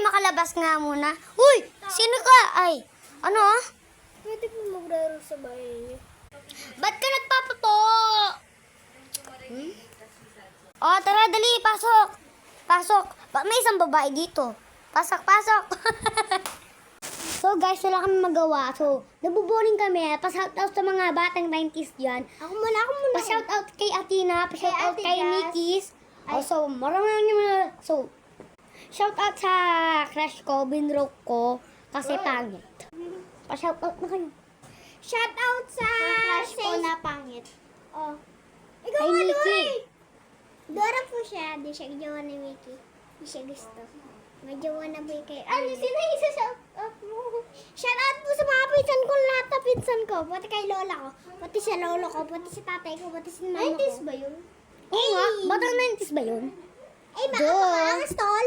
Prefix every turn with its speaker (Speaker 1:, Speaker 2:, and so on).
Speaker 1: makalabas nga muna. Uy! Sino ka? Ay, ano ah?
Speaker 2: Pwede mo maglaro sa bahay niyo.
Speaker 1: Ba't ka nagpapato? Oh, tara, dali. Pasok. Pasok. May isang babae dito. Pasok, pasok. So guys, wala kami magawa. So, nabuboring kami. Pa-shoutout sa mga batang 90s dyan.
Speaker 2: Ako muna.
Speaker 1: Pa-shoutout kay Atina. Pa-shoutout
Speaker 2: Ate
Speaker 1: kay
Speaker 2: Jazz.
Speaker 1: Nikis. So, maraming So, shoutout sa crush ko, binroke ko, kasi pangit. Pa-shoutout na kayo.
Speaker 2: Shoutout sa
Speaker 1: crush ko na
Speaker 2: pangit. Oh. Ikaw
Speaker 1: Kay
Speaker 2: nga,
Speaker 1: Nikki.
Speaker 2: Dory. Dora po siya. Di siya jowa ni Mickey. Di siya gusto. May jowa na ba kay
Speaker 1: Ano, sino yung isa-shoutout mo?
Speaker 2: Shoutout po sa mga pinsan ko. Lahat na pinsan ko. Pati kay lola ko. Pati sa lolo ko. Pati sa tatay ko. Pati sa mama ko.
Speaker 1: 90s ba yun? Oo nga, batang 90s ba yun?
Speaker 2: Eh, baka
Speaker 1: Duh.
Speaker 2: ang stall?